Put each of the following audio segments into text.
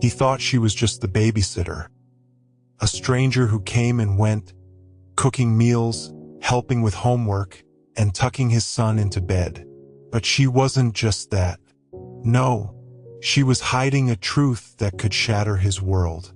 He thought she was just the babysitter, a stranger who came and went, cooking meals, helping with homework, and tucking his son into bed. But she wasn't just that. No, she was hiding a truth that could shatter his world.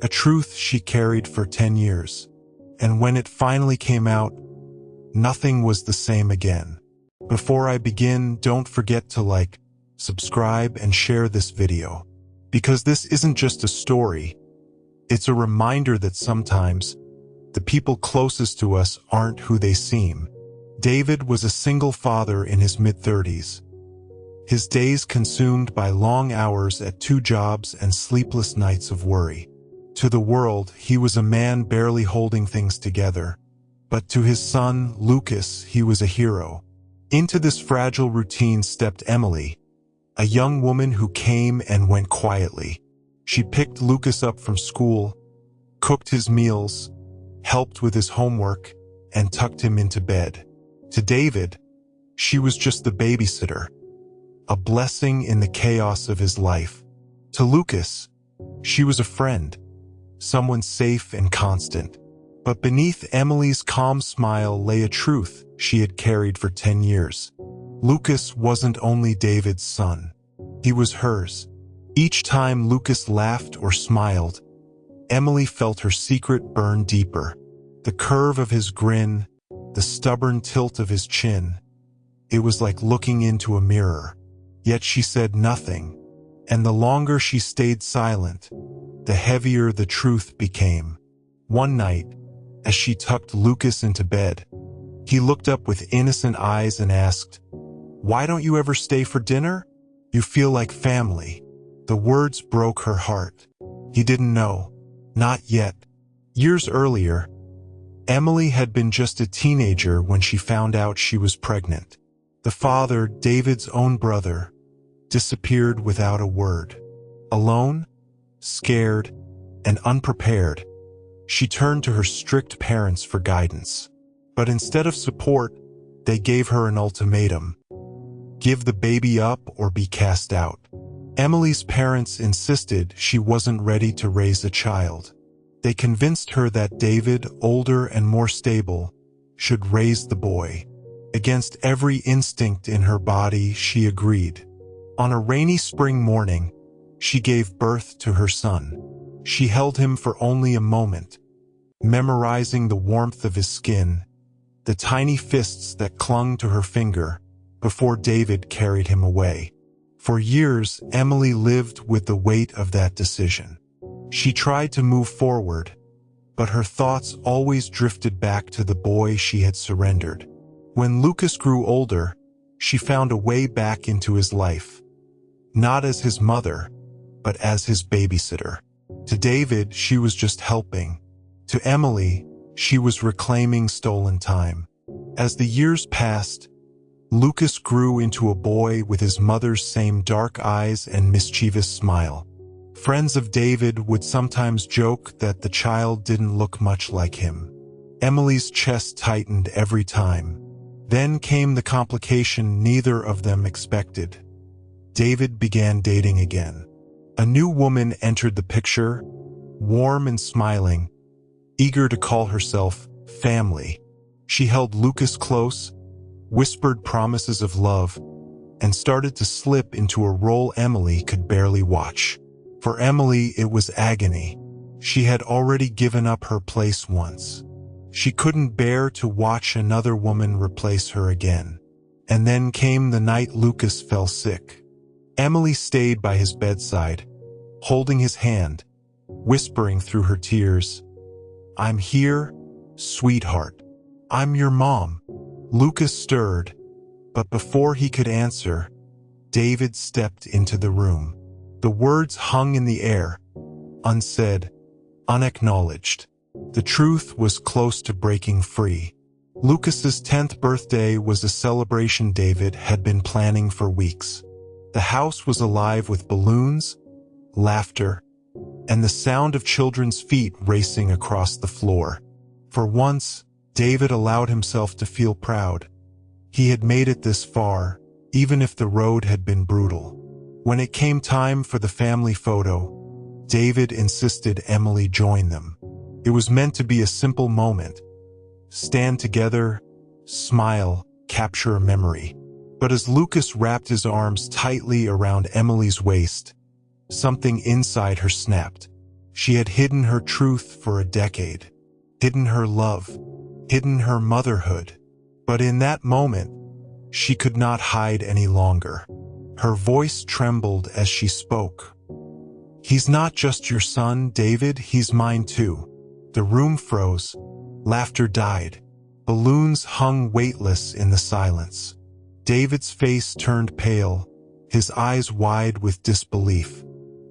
A truth she carried for 10 years. And when it finally came out, nothing was the same again. Before I begin, don't forget to like, subscribe, and share this video. Because this isn't just a story, it's a reminder that sometimes the people closest to us aren't who they seem. David was a single father in his mid-30s. His days consumed by long hours at 2 jobs and sleepless nights of worry. To the world, he was a man barely holding things together. But to his son, Lucas, he was a hero. Into this fragile routine stepped Emily, a young woman who came and went quietly. She picked Lucas up from school, cooked his meals, helped with his homework, and tucked him into bed. To David, she was just the babysitter, a blessing in the chaos of his life. To Lucas, she was a friend, someone safe and constant. But beneath Emily's calm smile lay a truth she had carried for 10 years. Lucas wasn't only David's son. He was hers. Each time Lucas laughed or smiled, Emily felt her secret burn deeper. The curve of his grin, the stubborn tilt of his chin. It was like looking into a mirror. Yet she said nothing, and the longer she stayed silent, the heavier the truth became. One night, as she tucked Lucas into bed, he looked up with innocent eyes and asked, "Why don't you ever stay for dinner? You feel like family." The words broke her heart. He didn't know. Not yet. Years earlier, Emily had been just a teenager when she found out she was pregnant. The father, David's own brother, disappeared without a word. Alone, scared, and unprepared, she turned to her strict parents for guidance. But instead of support, they gave her an ultimatum: give the baby up or be cast out. Emily's parents insisted she wasn't ready to raise a child. They convinced her that David, older and more stable, should raise the boy. Against every instinct in her body, she agreed. On a rainy spring morning, she gave birth to her son. She held him for only a moment, memorizing the warmth of his skin, the tiny fists that clung to her finger, before David carried him away. For years, Emily lived with the weight of that decision. She tried to move forward, but her thoughts always drifted back to the boy she had surrendered. When Lucas grew older, she found a way back into his life. Not as his mother, but as his babysitter. To David, she was just helping. To Emily, she was reclaiming stolen time. As the years passed, Lucas grew into a boy with his mother's same dark eyes and mischievous smile. Friends of David would sometimes joke that the child didn't look much like him. Emily's chest tightened every time. Then came the complication neither of them expected. David began dating again. A new woman entered the picture, warm and smiling, eager to call herself family. She held Lucas close, whispered promises of love, and started to slip into a role Emily could barely watch. For Emily, it was agony. She had already given up her place once. She couldn't bear to watch another woman replace her again. And then came the night Lucas fell sick. Emily stayed by his bedside, holding his hand, whispering through her tears, "I'm here, sweetheart. I'm your mom." Lucas stirred, but before he could answer, David stepped into the room. The words hung in the air, unsaid, unacknowledged. The truth was close to breaking free. Lucas's 10th birthday was a celebration David had been planning for weeks. The house was alive with balloons, laughter, and the sound of children's feet racing across the floor. For once, David allowed himself to feel proud. He had made it this far, even if the road had been brutal. When it came time for the family photo, David insisted Emily join them. It was meant to be a simple moment. Stand together, smile, capture a memory. But as Lucas wrapped his arms tightly around Emily's waist, something inside her snapped. She had hidden her truth for a decade, hidden her love, hidden her motherhood. But in that moment, she could not hide any longer. Her voice trembled as she spoke. "He's not just your son, David, he's mine too." The room froze. Laughter died. Balloons hung weightless in the silence. David's face turned pale, his eyes wide with disbelief.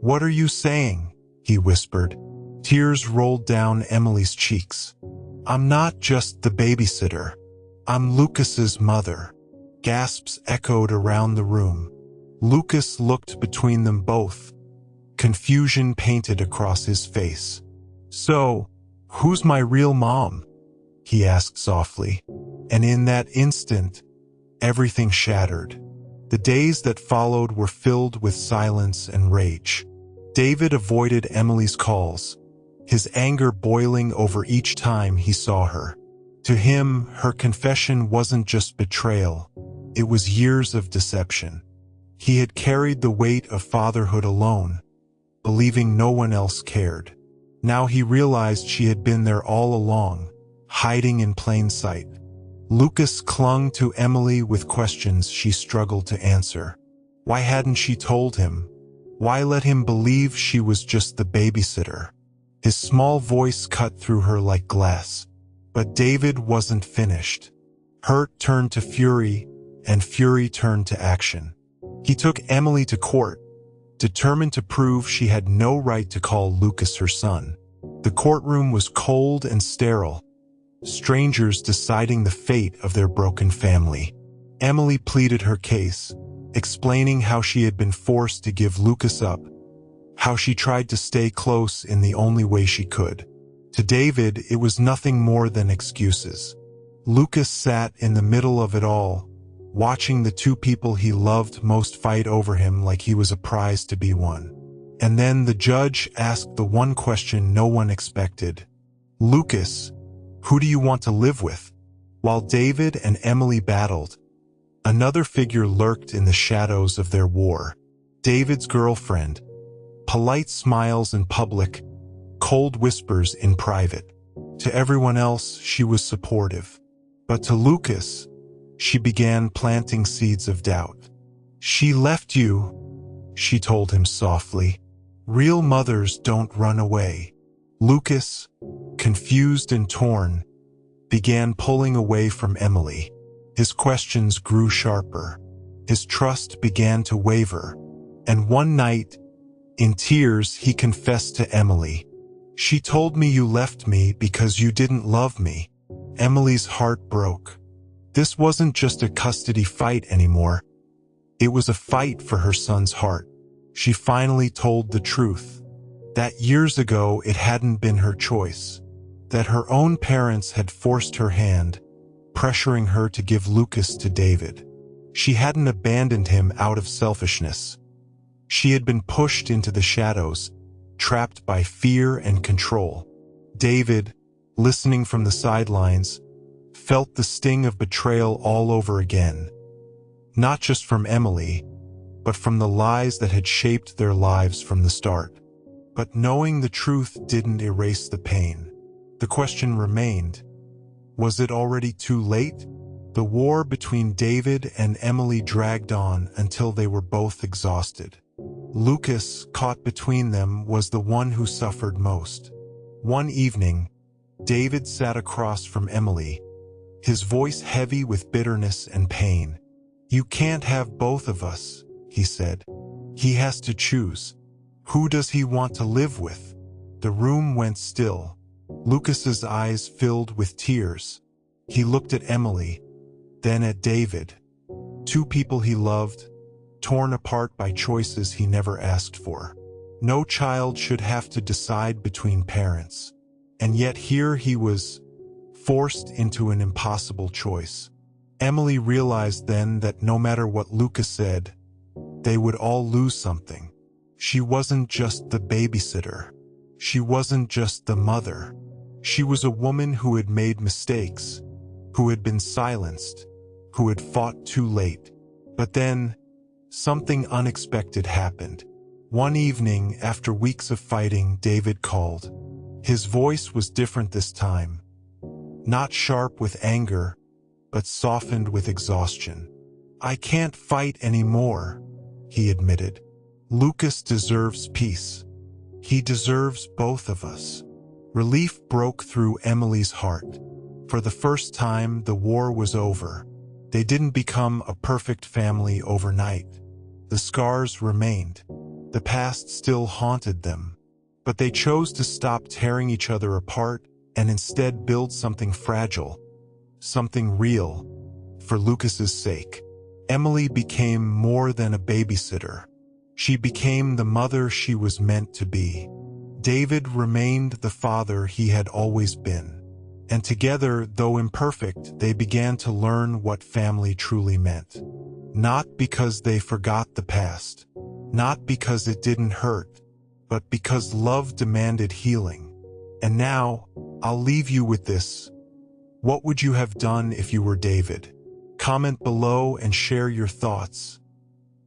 "What are you saying?" he whispered. Tears rolled down Emily's cheeks. "I'm not just the babysitter. I'm Lucas's mother." Gasps echoed around the room. Lucas looked between them both. Confusion painted across his face. "So, who's my real mom?" he asked softly. And in that instant, everything shattered. The days that followed were filled with silence and rage. David avoided Emily's calls, his anger boiling over each time he saw her. To him, her confession wasn't just betrayal, it was years of deception. He had carried the weight of fatherhood alone, believing no one else cared. Now he realized she had been there all along, hiding in plain sight. Lucas clung to Emily with questions she struggled to answer. Why hadn't she told him? Why let him believe she was just the babysitter? His small voice cut through her like glass. But David wasn't finished. Hurt turned to fury, and fury turned to action. He took Emily to court, determined to prove she had no right to call Lucas her son. The courtroom was cold and sterile, strangers deciding the fate of their broken family. Emily pleaded her case, explaining how she had been forced to give Lucas up, how she tried to stay close in the only way she could. To David, it was nothing more than excuses. Lucas sat in the middle of it all, watching the two people he loved most fight over him like he was a prize to be won. And then the judge asked the one question no one expected. "Lucas, who do you want to live with?" While David and Emily battled, another figure lurked in the shadows of their war. David's girlfriend. Polite smiles in public, cold whispers in private. To everyone else, she was supportive. But to Lucas, she began planting seeds of doubt. "She left you," she told him softly. "Real mothers don't run away." Lucas, confused and torn, began pulling away from Emily. His questions grew sharper. His trust began to waver. And one night, in tears, he confessed to Emily, "She told me you left me because you didn't love me." Emily's heart broke. This wasn't just a custody fight anymore. It was a fight for her son's heart. She finally told the truth. That years ago it hadn't been her choice. That her own parents had forced her hand, pressuring her to give Lucas to David. She hadn't abandoned him out of selfishness. She had been pushed into the shadows, trapped by fear and control. David, listening from the sidelines, felt the sting of betrayal all over again. Not just from Emily, but from the lies that had shaped their lives from the start. But knowing the truth didn't erase the pain. The question remained, was it already too late? The war between David and Emily dragged on until they were both exhausted. Lucas, caught between them, was the one who suffered most. One evening, David sat across from Emily, his voice heavy with bitterness and pain. "You can't have both of us," he said. "He has to choose. Who does he want to live with?" The room went still. Lucas's eyes filled with tears. He looked at Emily, then at David. Two people he loved, torn apart by choices he never asked for. No child should have to decide between parents. And yet here he was, forced into an impossible choice. Emily realized then that no matter what Lucas said, they would all lose something. She wasn't just the babysitter. She wasn't just the mother. She was a woman who had made mistakes, who had been silenced, who had fought too late. But then, something unexpected happened. One evening, after weeks of fighting, David called. His voice was different this time. Not sharp with anger, but softened with exhaustion. "I can't fight anymore," he admitted. "Lucas deserves peace. He deserves both of us." Relief broke through Emily's heart. For the first time, the war was over. They didn't become a perfect family overnight. The scars remained. The past still haunted them. But they chose to stop tearing each other apart and instead build something fragile, something real, for Lucas's sake. Emily became more than a babysitter. She became the mother she was meant to be. David remained the father he had always been. And together, though imperfect, they began to learn what family truly meant. Not because they forgot the past, not because it didn't hurt, but because love demanded healing. And now, I'll leave you with this. What would you have done if you were David? Comment below and share your thoughts.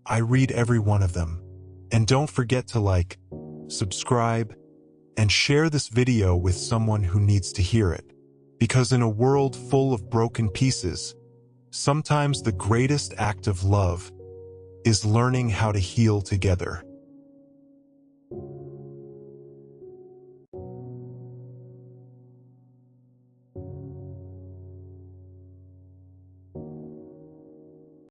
I read every one of them. And don't forget to like, subscribe, and share this video with someone who needs to hear it. Because in a world full of broken pieces, sometimes the greatest act of love is learning how to heal together.